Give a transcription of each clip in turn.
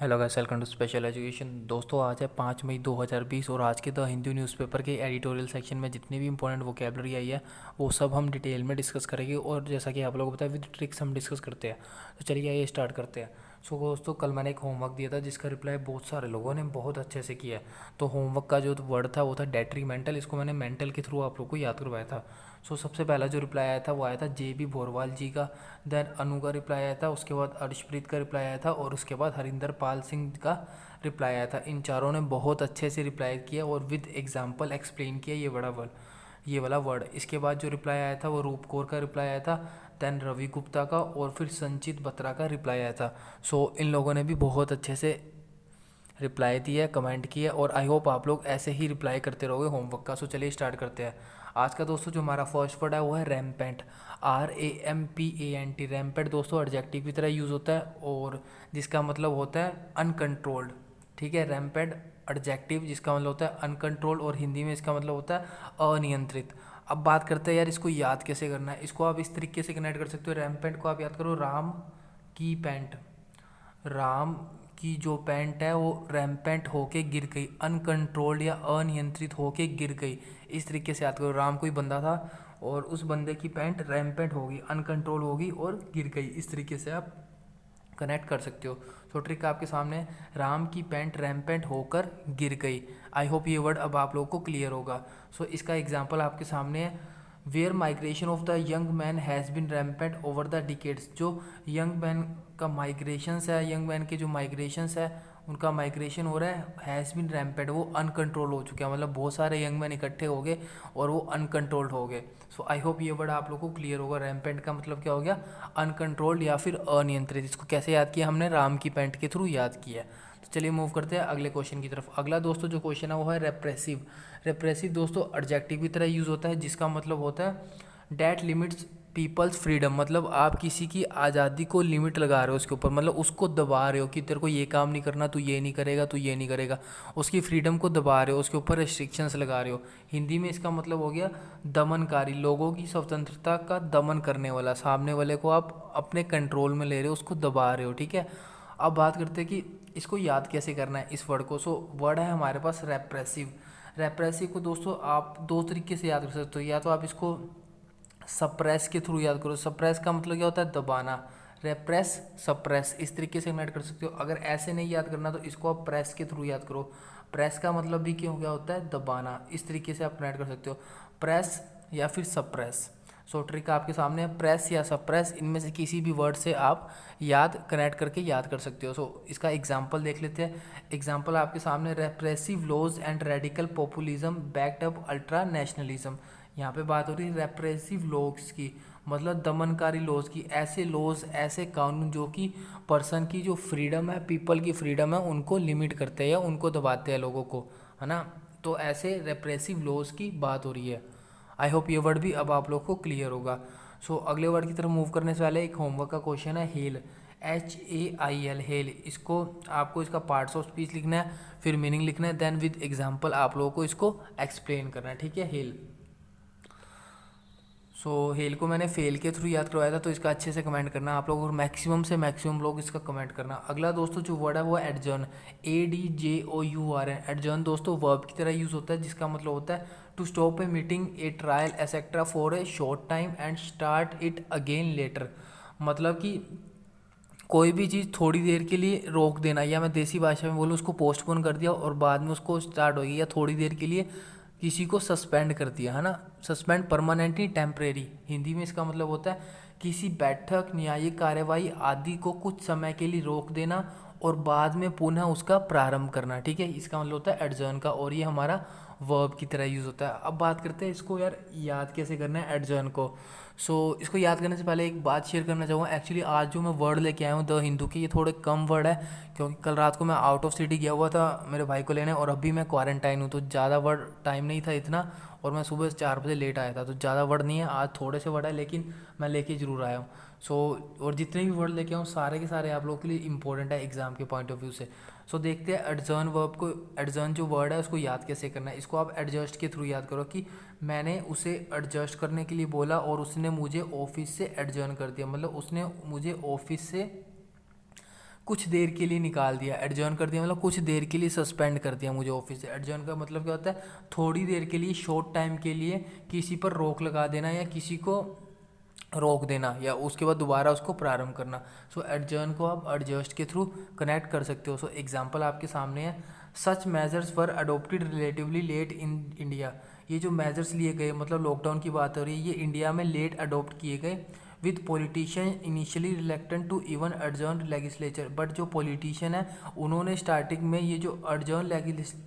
Hello guys, welcome to special education. दोस्तों, आज है 5 मई 2020 और आज के द हिंदू न्यूज़पेपर के एडिटोरियल सेक्शन में जितनी भी इंपॉर्टेंट वोकेबलरी आई है वो सब हम डिटेल में डिस्कस करेंगे। और जैसा कि आप लोगों को पता है, विद ट्रिक्स हम डिस्कस करते हैं। तो चलिए ये स्टार्ट करते हैं। सो दोस्तों, कल मैंने एक होमवर्क दिया था जिसका रिप्लाई बहुत सारे लोगों ने बहुत अच्छे से किया है। तो होमवर्क का जो वर्ड था वो था डेट्रीमेंटल। इसको मैंने मेंटल के थ्रू आप लोग को याद करवाया था। सो सबसे पहला जो रिप्लाई आया था वो आया था JB भोरवाल जी का। देन अनु का रिप्लाई आया था, उसके बाद अर्शप्रीत का रिप्लाई आया था और उसके बाद हरिंदर पाल सिंह का रिप्लाई आया था। इन चारों ने बहुत अच्छे से रिप्लाई किया और विद एग्जांपल एक्सप्लेन किया ये वाला वर्ड। इसके बाद जो रिप्लाई आया था वो रूप कौर का रिप्लाई आया था, देन रवि गुप्ता का और फिर संचित बत्रा का रिप्लाई आया था। सो इन लोगों ने भी बहुत अच्छे से रिप्लाई दिया, कमेंट किया और आई होप आप लोग ऐसे ही रिप्लाई करते रहोगे होमवर्क का। सो चलिए स्टार्ट करते हैं। आज का दोस्तों जो हमारा फर्स्ट वर्ड है वो है रैम्पेंट। RAMPANT। रैम्पेंट दोस्तों एडजेक्टिव की तरह यूज़ होता है और जिसका मतलब होता है अनकंट्रोल्ड। ठीक है, रैम्पेंट एडजेक्टिव जिसका मतलब होता है अनकंट्रोल्ड और हिंदी में इसका मतलब होता है अनियंत्रित। अब बात करते हैं यार इसको याद कैसे करना है। इसको आप इस तरीके से कनेक्ट कर सकते हो। रैम्पेंट को आप याद करो राम की पैंट। राम की जो पैंट है वो रैम्पेंट होके गिर गई, अनकंट्रोल्ड या अनियंत्रित होके गिर गई। इस तरीके से याद करो। राम कोई बंदा था और उस बंदे की पैंट रैम्पेंट होगी, अनकंट्रोल होगी और गिर गई। इस तरीके से आप कनेक्ट कर सकते हो। तो ट्रिक आपके सामने है, राम की पैंट रैम्पेंट होकर गिर गई। आई होप ये वर्ड अब आप लोगों को क्लियर होगा। सो इसका एग्जाम्पल आपके सामने है, where migration of the young man has been rampant over the decades. जो यंग मैन का माइग्रेशंस है, यंग मैन के जो माइग्रेशंस है उनका माइग्रेशन हो रहा है, हैज़ बिन रैम्पेंट, वो अनकंट्रोल हो चुके हैं। मतलब बहुत सारे यंग मैन इकट्ठे हो गए और वो अनकंट्रोल्ड हो गए। सो आई होप ये वर्ड आप लोगों को क्लियर होगा। रैम्पेंट का मतलब क्या हो गया, अनकंट्रोल्ड या फिर अनियंत्रित। इसको कैसे याद किया हमने, राम की पैंट के थ्रू याद किया। तो चलिए मूव करते हैं अगले क्वेश्चन की तरफ। अगला दोस्तों जो क्वेश्चन है वो है रेप्रेसिव। रेप्रेसिव दोस्तों एडजेक्टिव की तरह यूज़ होता है जिसका मतलब होता है डैट लिमिट्स पीपल्स फ्रीडम। मतलब आप किसी की आज़ादी को लिमिट लगा रहे हो उसके ऊपर, मतलब उसको दबा रहे हो कि तेरे को ये काम नहीं करना, तू ये नहीं करेगा, तू ये नहीं करेगा। उसकी फ्रीडम को दबा रहे हो, उसके ऊपर रेस्ट्रिक्शंस लगा रहे हो। हिंदी में इसका मतलब हो गया दमनकारी, लोगों की स्वतंत्रता का दमन करने वाला। सामने वाले को आप अपने कंट्रोल में ले रहे हो, उसको दबा रहे हो। ठीक है, अब बात करते हैं कि इसको याद कैसे करना है इस वर्ड को। सो वर्ड है हमारे पास रेप्रेसिव। रेप्रेसिव को दोस्तों आप दो तरीके से याद कर सकते हो। या तो आप इसको सप्रेस के थ्रू याद करो। सप्रेस का मतलब क्या होता है, दबाना। रेप्रेस, सप्रेस, इस तरीके से कनेक्ट कर सकते हो। अगर ऐसे नहीं याद करना तो इसको आप प्रेस के थ्रू याद करो। प्रेस का मतलब भी क्यों क्या होता है, दबाना। इस तरीके से आप कनेक्ट कर सकते हो, प्रेस या फिर सप्रेस। सो ट्रिक आपके सामने है, प्रेस या सप्रेस, इनमें से किसी भी वर्ड से आप याद कनेक्ट करके याद कर सकते हो। सो इसका एग्जाम्पल देख लेते हैं। एग्जाम्पल आपके सामने, repressive laws and radical populism backed up ultra nationalism. यहाँ पे बात हो रही है रेप्रेसिव लॉज की, मतलब दमनकारी लॉज की। ऐसे लॉज, ऐसे कानून जो कि पर्सन की जो फ्रीडम है, पीपल की फ्रीडम है, उनको लिमिट करते हैं या उनको दबाते हैं लोगों को, है ना। तो ऐसे रेप्रेसिव लॉज की बात हो रही है। आई होप ये वर्ड भी अब आप लोग को क्लियर होगा। सो अगले वर्ड की तरफ मूव करने से पहले एक होमवर्क का क्वेश्चन है, हेल। HAIL, hello. इसको आपको इसका पार्ट्स ऑफ स्पीच लिखना है, फिर मीनिंग लिखना है, देन विद एग्जाम्पल आप लोगों को इसको एक्सप्लेन करना है। ठीक है, हेल। सो हेल को मैंने फेल के थ्रू याद करवाया था, तो इसका अच्छे से कमेंट करना आप लोग और मैक्सिमम से मैक्सिमम लोग इसका कमेंट करना। अगला दोस्तों जो वर्ड है वो है एडजर्न। ADJOURN। एडजर्न दोस्तों वर्ब की तरह यूज़ होता है जिसका मतलब होता है to stop a meeting, a trial etcetera for a short time and start it again later. मतलब कि कोई भी चीज़ थोड़ी देर के लिए रोक देना, या मैं देसी भाषा में बोलूँ उसको पोस्टपोन कर दिया और बाद में उसको स्टार्ट होगी, या थोड़ी देर के लिए किसी को सस्पेंड कर दिया, है ना। Suspend, permanently, temporary. हिंदी में इसका मतलब होता है किसी बैठक, न्यायिक कार्यवाही आदि को कुछ समय के लिए रोक देना और बाद में पुनः उसका प्रारंभ करना। ठीक है, इसका मतलब होता है एडजर्न का, और ये हमारा वर्ब की तरह यूज़ होता है। अब बात करते हैं इसको यार याद कैसे करना है एडजर्न को। सो इसको याद करने से पहले एक बात शेयर करना चाहूँगा। एक्चुअली आज जो मैं वर्ड लेके आया हूँ द हिंदू के, ये थोड़े कम वर्ड है क्योंकि कल रात को मैं आउट ऑफ सिटी गया हुआ था मेरे भाई को लेने, और अभी मैं क्वारंटाइन हूँ, तो ज़्यादा वर्ड टाइम नहीं था इतना, और मैं सुबह 4 बजे लेट आया था, तो ज़्यादा वर्ड नहीं है आज, थोड़े से वर्ड है, लेकिन मैं लेके ज़रूर आया हूँ। सो और जितने भी वर्ड लेके आऊँ सारे के सारे आप लोगों के लिए इंपॉर्टेंट है एग्जाम के पॉइंट ऑफ व्यू से। सो देखते हैं एडजर्न वर्ब को, एडजर्न जो वर्ड है उसको याद कैसे करना है। इसको आप एडजस्ट के थ्रू याद करो कि मैंने उसे एडजस्ट करने के लिए बोला और उसने मुझे ऑफिस से एडजर्न कर दिया, मतलब उसने मुझे ऑफिस से कुछ देर के लिए निकाल दिया, एडजर्न कर दिया मतलब कुछ देर के लिए सस्पेंड कर दिया मुझे ऑफिस से। एडजर्न का मतलब क्या होता है, थोड़ी देर के लिए, शॉर्ट टाइम के लिए किसी पर रोक लगा देना या किसी को रोक देना या उसके बाद दोबारा उसको प्रारंभ करना। सो एडजर्न को आप एडजस्ट के थ्रू कनेक्ट कर सकते हो। सो एग्जांपल आपके सामने है, such measures were adopted relatively late in India. ये जो मेजर्स लिए गए मतलब लॉकडाउन की बात हो रही है, ये इंडिया में लेट अडोप्ट किए गए with politician initially reluctant to even adjourn legislature. But जो पॉलिटिशियन है उन्होंने स्टार्टिंग में ये जो एडजर्न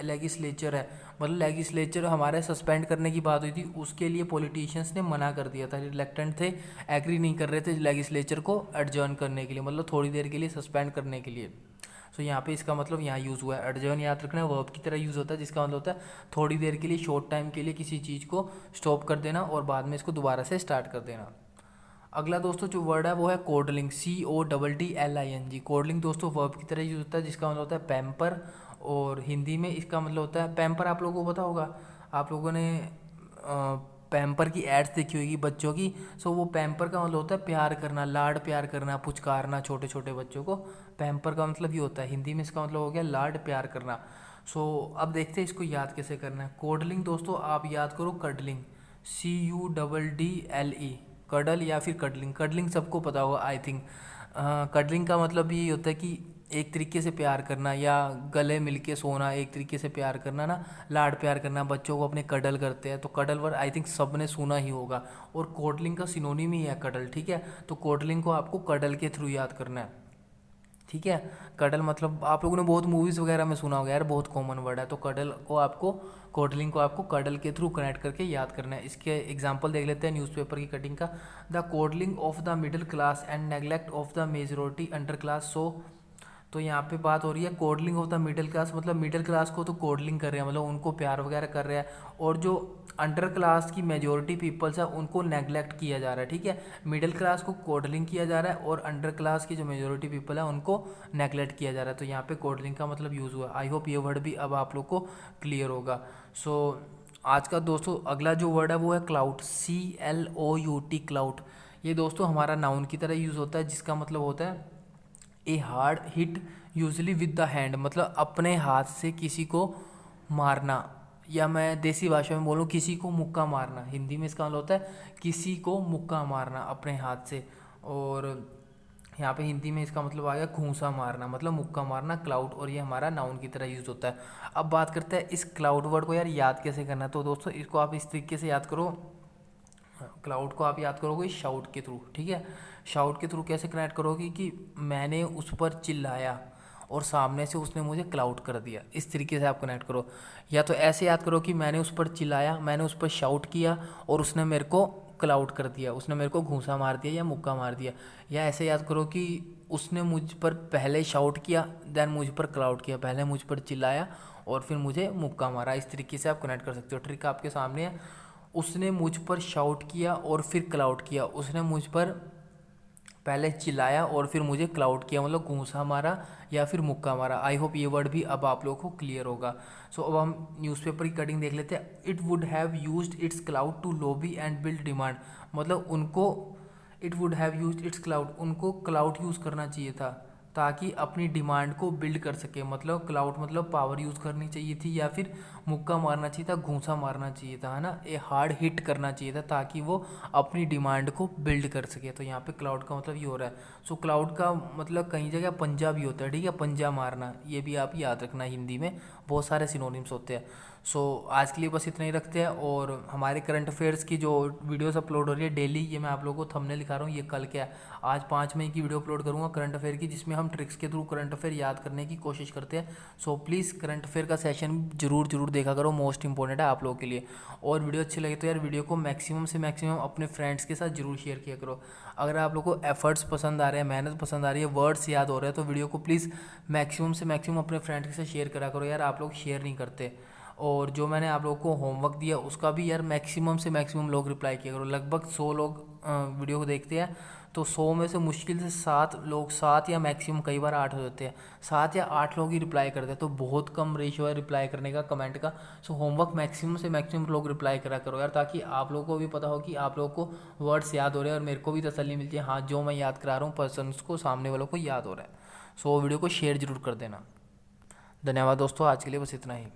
लेगिस्लेचर है मतलब लेगिस्लेचर हमारे सस्पेंड करने की बात हुई थी, उसके लिए पॉलिटिशियंस ने मना कर दिया था, रिलेक्टेंट थे, एग्री नहीं कर रहे थे लेगिस्लेचर को एडजर्न करने के लिए, मतलब थोड़ी देर के लिए सस्पेंड करने के लिए। सो यहाँ पे इसका मतलब यहाँ यूज़ हुआ है। एडजर्न याद रखना वर्ब की तरह यूज़ होता है, जिसका मतलब होता है थोड़ी देर के लिए, शॉर्ट टाइम के लिए किसी चीज़ को स्टॉप कर देना और बाद में इसको दोबारा से स्टार्ट कर देना। अगला दोस्तों जो वर्ड है वो है कोडलिंग, CODDLING। कोडलिंग दोस्तों वर्ब की तरह यूज होता है, जिसका मतलब होता है पैम्पर, और हिंदी में इसका मतलब होता है पैम्पर। आप लोगों को पता होगा, आप लोगों ने पैम्पर की एड्स देखी होगी बच्चों की। सो वो पैम्पर का मतलब होता है प्यार करना, लाड प्यार करना, पुचकारना छोटे छोटे बच्चों को। पैम्पर का मतलब ये होता है, हिंदी में इसका मतलब हो गया लाड प्यार करना। सो अब देखते हैं इसको याद कैसे करना है। कोडलिंग दोस्तों आप याद करो कडलिंग, CUDDLE, कडल या फिर कडलिंग। कडलिंग सबको पता होगा आई थिंक। कडलिंग का मतलब ये होता है कि एक तरीके से प्यार करना या गले मिलके सोना, एक तरीके से प्यार करना ना, लाड प्यार करना, बच्चों को अपने कडल करते हैं। तो कडल वर्ड आई थिंक सब ने सुना ही होगा, और कोडलिंग का सिनोनिम ही है कडल, ठीक है। तो कोडलिंग को आपको कडल के थ्रू याद करना है, ठीक है। कडल मतलब आप लोगों ने बहुत मूवीज़ वगैरह में सुना होगा यार, बहुत कॉमन वर्ड है। तो कडल को आपको, कोडलिंग को आपको कडल के थ्रू कनेक्ट करके याद करना है। इसके एग्जांपल देख लेते हैं न्यूज़पेपर की कटिंग का। The coddling of the middle class and neglect of the majority under class. So तो यहाँ पे बात हो रही है coddling of the middle class, मतलब मिडिल क्लास को तो कोडलिंग कर रहे हैं, मतलब उनको प्यार वगैरह कर रहे हैं, और जो अंडर क्लास की मेजोरिटी पीपल्स है उनको नेग्लेक्ट किया जा रहा है, ठीक है। मिडिल क्लास को कोडलिंग किया जा रहा है और अंडर क्लास की जो मेजोरिटी पीपल है उनको नेग्लेक्ट किया जा रहा है। तो यहाँ पे कोडलिंग का मतलब यूज़ हुआ। आई होप ये वर्ड भी अब आप लोग को क्लियर होगा। सो आज का दोस्तों अगला जो वर्ड है वो है क्लाउड, CLOUT, क्लाउड। ये दोस्तों हमारा नाउन की तरह यूज़ होता है, जिसका मतलब होता है a hard hit usually with the hand, मतलब अपने हाथ से किसी को मारना, या मैं देसी भाषा में बोलूँ किसी को मुक्का मारना। हिंदी में इसका मतलब होता है किसी को मुक्का मारना अपने हाथ से, और यहाँ पे हिंदी में इसका मतलब आ गया घूंसा मारना, मतलब मुक्का मारना, क्लाउड। और ये हमारा नाउन की तरह यूज़ होता है। अब बात करते हैं इस क्लाउड वर्ड को यार याद कैसे करना है। तो दोस्तों इसको आप इस तरीके से याद करो, क्लाउड को आप याद करोगे शाउट के थ्रू, ठीक है। शाउट के थ्रू कैसे कनेक्ट करोगे कि मैंने उस पर चिल्लाया और सामने से उसने मुझे क्लाउड कर दिया, इस तरीके से आप कनेक्ट करो। या तो ऐसे याद करो कि मैंने उस पर चिल्लाया, मैंने उस पर शाउट किया और उसने मेरे को क्लाउड कर दिया, उसने मेरे को घूंसा मार दिया या मुक्का मार दिया। या ऐसे याद करो कि उसने मुझ पर पहले शाउट किया देन मुझ पर क्लाउड किया, पहले मुझ पर चिल्लाया और फिर मुझे मुक्का मारा। इस तरीके से आप कनेक्ट कर सकते हो। ट्रिक आपके सामने है, उसने मुझ पर शाउट किया और फिर क्लाउड किया, उसने मुझ पर पहले चिल्लाया और फिर मुझे क्लाउड किया, मतलब घूंसा मारा या फिर मुक्का मारा। आई होप ये वर्ड भी अब आप लोगों को क्लियर होगा। सो अब हम न्यूज़पेपर की कटिंग देख लेते हैं। It would have used its clout to lobby and build demand, मतलब उनको, it would have used its clout, उनको क्लाउड यूज़ करना चाहिए था ताकि अपनी डिमांड को बिल्ड कर सके। मतलब क्लाउड मतलब पावर यूज़ करनी चाहिए थी या फिर मुक्का मारना चाहिए था, घूंसा मारना चाहिए था, है ना, ये हार्ड हिट करना चाहिए था ताकि वो अपनी डिमांड को बिल्ड कर सके। तो यहाँ पे क्लाउड का मतलब ये हो रहा है। सो क्लाउड का मतलब कई जगह पंजा भी होता है, ठीक है, पंजा मारना, ये भी आप याद रखना। हिंदी में बहुत सारे सिनोनिम्स होते हैं। सो आज के लिए बस इतना ही रखते हैं। और हमारे करंट अफेयर्स की जो वीडियोस अपलोड हो रही है डेली, ये मैं आप लोगों को थंबनेल दिखा रहा हूँ, ये कल क्या है, आज 5 मई की वीडियो अपलोड करूँगा करंट अफेयर की, जिसमें हम ट्रिक्स के थ्रू करंट अफेयर याद करने की कोशिश करते हैं। सो प्लीज़ करंट अफेयर का सेशन जरूर देखा करो, मोस्ट इंपॉर्टेंट है आप लोगों के लिए। और वीडियो अच्छी लगे तो यार वीडियो को मैक्सिमम से मैक्सिमम अपने फ्रेंड्स के साथ जरूर शेयर किया करो। अगर आप लोगों को एफर्ट्स पसंद आ रहे हैं, मेहनत पसंद आ रही है, वर्ड्स याद हो रहे हैं, तो वीडियो को प्लीज़ मैक्सिमम से मैक्सिमम अपने फ्रेंड्स के साथ शेयर करा करो यार, आप लोग शेयर नहीं करते। और जो मैंने आप लोगों को होमवर्क दिया उसका भी यार मैक्सिमम से मैक्सिमम लोग रिप्लाई किया करो। लगभग 100 लोग वीडियो को देखते हैं, तो 100 में से मुश्किल से 7 लोग, 7 या मैक्सिमम कई बार 8 हो जाते हैं, 7 या 8 लोग ही रिप्लाई करते हैं। तो बहुत कम रेशियो है रिप्लाई करने का कमेंट का। सो होमवर्क मैक्सिमम से मैक्सिमम लोग रिप्लाई करा करो यार, ताकि आप लोगों को भी पता हो कि आप लोगों को वर्ड्स याद हो रहे हैं और मेरे को भी तसल्ली मिलती है, हाँ जो मैं याद करा रहा हूँ पर्सन्स को, सामने वालों को याद हो रहा है। सो वीडियो को शेयर ज़रूर कर देना। धन्यवाद दोस्तों, आज के लिए बस इतना ही।